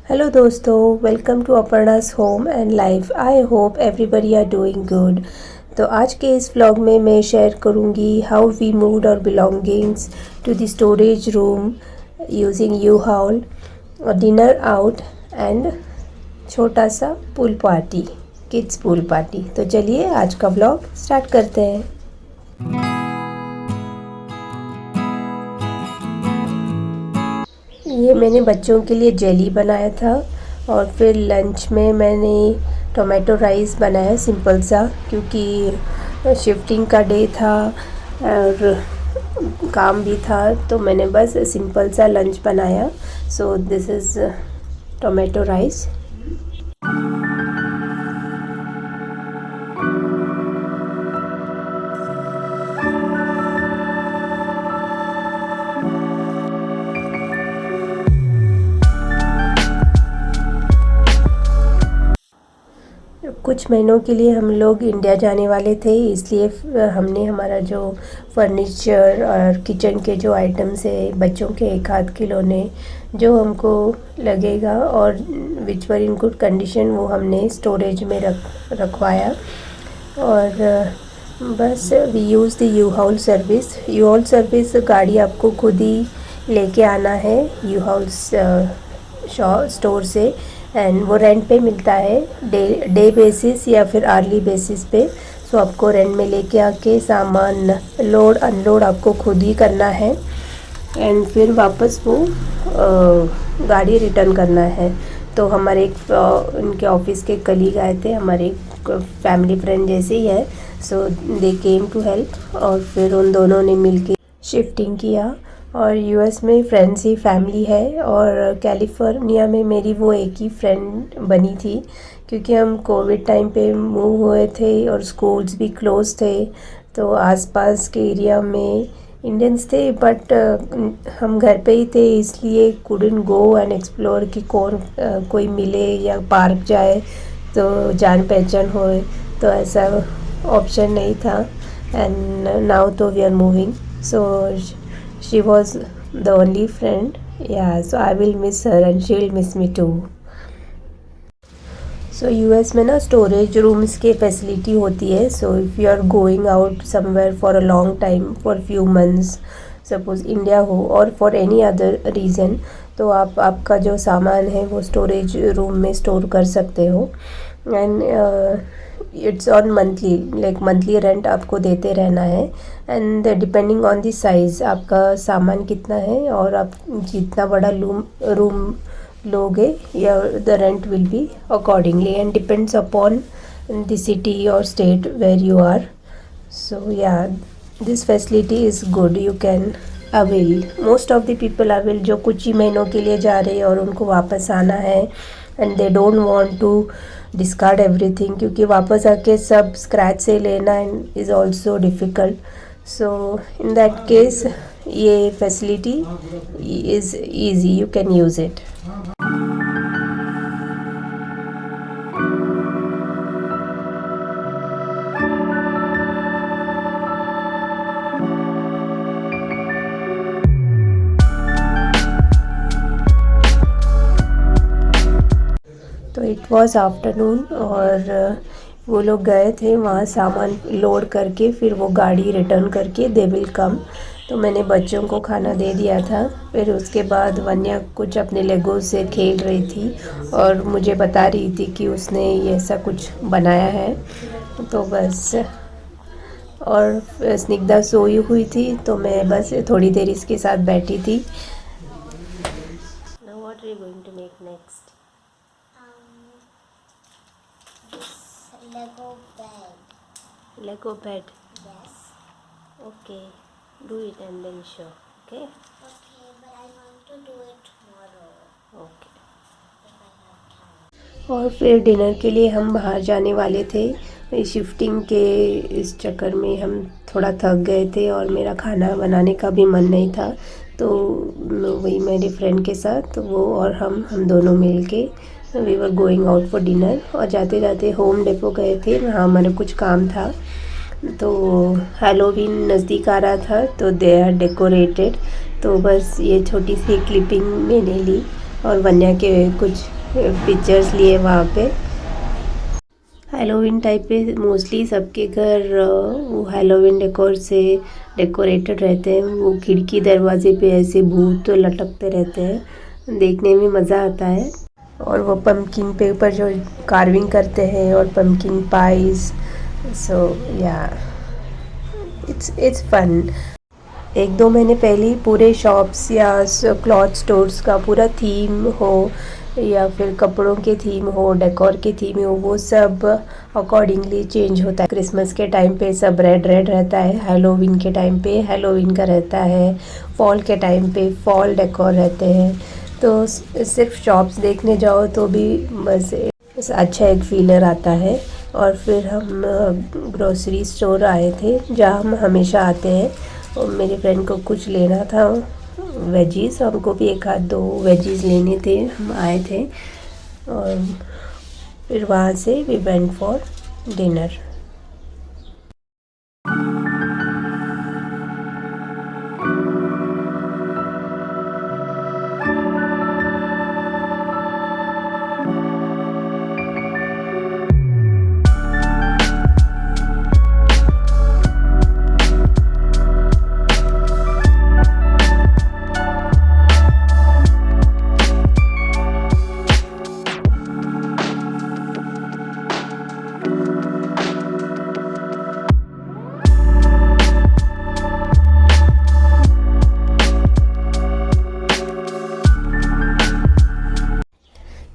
Hello दोस्तों, welcome to Aparna's home and life. I hope everybody are doing good. तो आज के इस व्लॉग में मैं शेयर करूंगी how we moved our belongings to the storage room using U Haul, dinner out and छोटा सा pool party, kids pool party. तो चलिए आज का व्लॉग स्टार्ट करते हैं। ये मैंने बच्चों के लिए जेली बनाया था और फिर लंच में मैंने टोमेटो राइस बनाया सिंपल सा, क्योंकि शिफ्टिंग का डे था और काम भी था, तो मैंने बस सिंपल सा लंच बनाया। So this is tomato rice. कुछ महीनों के लिए हम लोग इंडिया जाने वाले थे, इसलिए हमने हमारा जो फर्नीचर और किचन के जो आइटम्स है, बच्चों के एक आध खिलौने जो हमको लगेगा और विच वर इन गुड कंडीशन, वो हमने स्टोरेज में रखवाया। और बस we use the U Haul service. U Haul service गाड़ी आपको खुद ही लेके आना है यू हाउल स्टोर से, एंड वो रेंट पे मिलता है, डे बेसिस या फिर आर्ली बेसिस पे। सो आपको रेंट में लेके आके सामान लोड अनलोड आपको खुद ही करना है एंड फिर वापस वो गाड़ी रिटर्न करना है। तो हमारे एक उनके ऑफिस के कलीग आए थे, हमारे एक फैमिली फ्रेंड जैसे ही है, सो दे केम टू हेल्प और फिर उन दोनों ने मिलके शिफ्टिंग किया। और यूएस में फ्रेंड्स ही फैमिली है और कैलिफोर्निया में मेरी वो एक ही फ्रेंड बनी थी, क्योंकि हम कोविड टाइम पे मूव हुए थे और स्कूल्स भी क्लोज थे। तो आसपास के एरिया में इंडियंस थे, बट हम घर पे ही थे, इसलिए कुडंट गो एंड एक्सप्लोर कि कौन कोई मिले या पार्क जाए तो जान पहचान होए, तो ऐसा ऑप्शन नहीं था। एंड नाउ तो we are moving, so she was the only friend, yeah, so I will miss her and she will miss me too. So US में ना स्टोरेज रूम्स के फैसिलिटी होती है। So if you are going out somewhere for a long time, for few months, suppose India हो और for any other reason, तो आप आपका जो सामान है वो स्टोरेज रूम में स्टोर कर सकते हो। And it's on monthly, like monthly rent आपको देते रहना है। And depending on the size, आपका सामान कितना है और आप जितना बड़ा रूम लोगे, या the rent will be accordingly and depends upon the city और स्टेट वेयर यू आर। सो या this facility is good, you can avail. Most of the people avail जो कुछ ही महीनों के लिए जा रहे हैं और उनको वापस आना है and they don't want to discard everything, क्योंकि वापस आके सब स्क्रैच से लेना and is also difficult. So in that case ये facility is easy, you can use it. तो इट वॉज़ आफ्टरनून और वो लोग गए थे वहाँ सामान लोड करके, फिर वो गाड़ी रिटर्न करके दे विल कम। तो मैंने बच्चों को खाना दे दिया था। फिर उसके बाद वन्या कुछ अपने लेगो से खेल रही थी और मुझे बता रही थी कि उसने ये ऐसा कुछ बनाया है। तो बस, और स्निग्धा सोई हुई थी, तो मैं बस थोड़ी देर इसके साथ बैठी थी। Now what are you going to make next? Lego bed. Lego bed. Yes. Okay, do it and then show. Okay. Okay, but I want to do it tomorrow Okay. if I have time. और फिर dinner के लिए हम बाहर जाने वाले थे। Shifting के इस चक्कर में हम थोड़ा थक गए थे और मेरा खाना बनाने का भी मन नहीं था, तो वही मेरे फ्रेंड के साथ वो और हम दोनों मिल के we were going out for dinner. और जाते जाते होम डिपो गए थे, वहाँ हमारा कुछ काम था। तो हैलोवीन नज़दीक आ रहा था, तो दे आर डेकोरेटेड, तो बस ये छोटी सी क्लिपिंग मैंने ली और वन्या के कुछ पिक्चर्स लिए वहाँ पे। हैलोवीन टाइप पे मोस्टली सबके घर वो हैलोवीन डेकोर से डेकोरेटेड रहते हैं। वो खिड़की दरवाजे पे ऐसे भूत लटकते रहते हैं, देखने में मज़ा आता है। और वो पम्पकिन पे ऊपर जो कार्विंग करते हैं और पम्पकिन पाइज, सो या इट्स फन। 1-2 महीने पहले ही पूरे शॉप्स या क्लॉथ स्टोर्स का पूरा थीम हो या फिर कपड़ों के थीम हो, डेकोर के थीम हो, वो सब अकॉर्डिंगली चेंज होता है। क्रिसमस के टाइम पे सब रेड रेड रहता है, हैलोवीन के टाइम पे हैलोवीन का रहता है, फॉल के टाइम पे फॉल डेकोर रहते हैं। तो सिर्फ शॉप्स देखने जाओ तो भी बस अच्छा एक फीलर आता है। और फिर हम ग्रोसरी स्टोर आए थे जहाँ हम हमेशा आते हैं, और मेरे फ्रेंड को कुछ लेना था वेजीज, हमको भी 1-2 वेजीज लेने थे, हम आए थे। और फिर वहाँ से we went for dinner.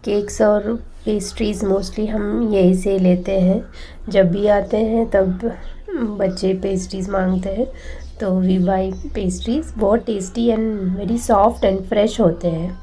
Cakes और पेस्ट्रीज़ मोस्टली हम यहीं से लेते हैं। जब भी आते हैं तब बच्चे पेस्ट्रीज़ मांगते हैं, तो वी बाई पेस्ट्रीज़। बहुत tasty and very soft and fresh होते हैं।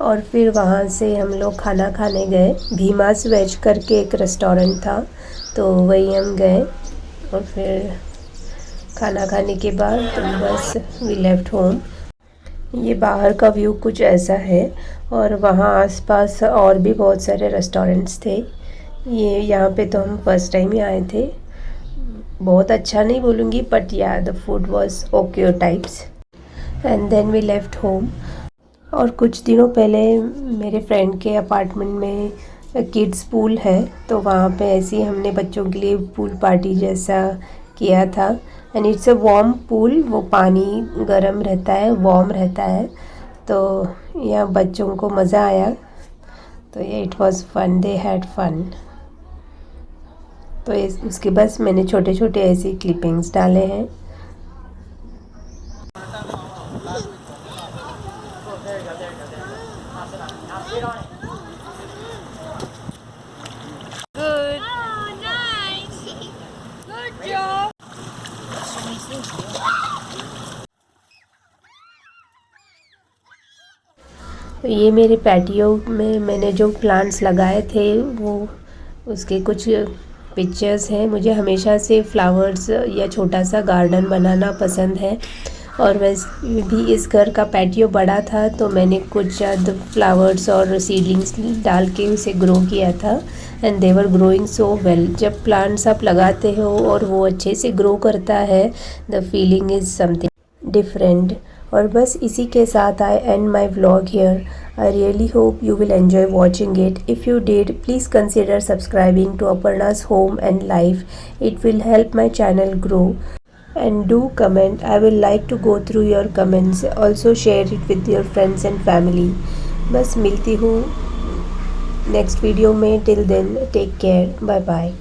और फिर वहाँ से हम लोग खाना खाने गए। भीमास वेज करके एक रेस्टोरेंट था, तो वहीं हम गए। और फिर खाना खाने के बाद बस वी लेफ्ट होम। ये बाहर का व्यू कुछ ऐसा है, और वहाँ आसपास और भी बहुत सारे रेस्टोरेंट्स थे। ये यहाँ पे तो हम फर्स्ट टाइम ही आए थे। बहुत अच्छा नहीं बोलूँगी, but yeah the food was okay types. And then we left home. और कुछ दिनों पहले मेरे फ्रेंड के अपार्टमेंट में किड्स पूल है, तो वहाँ पे ऐसे ही हमने बच्चों के लिए पूल पार्टी जैसा किया था। And it's a warm pool, वो पानी गर्म रहता है, वार्म रहता है, तो यहाँ बच्चों को मज़ा आया। तो ये it was fun, they had fun. तो उसके बस मैंने छोटे छोटे ऐसे क्लिपिंग्स डाले हैं। Good. Oh, nice. Good job. तो ये मेरे पैटियो में मैंने जो प्लांट्स लगाए थे वो उसके कुछ पिक्चर्स हैं। मुझे हमेशा से फ्लावर्स या छोटा सा गार्डन बनाना पसंद है, और वैसे भी इस घर का पैटियो बड़ा था, तो मैंने कुछ फ्लावर्स और सीडलिंग्स डाल के उसे ग्रो किया था। And they were growing so well. जब प्लांट्स आप लगाते हो और वो अच्छे से ग्रो करता है, the feeling is something different. और बस इसी के साथ I and my vlog here. I really hope you will enjoy watching it. If you did, please consider subscribing to Aparna's Home and Life. It will help my channel grow. And do comment. I will like to go through your comments. Also share it with your friends and family. बस मिलती हूँ next video में। Till then take care, bye bye.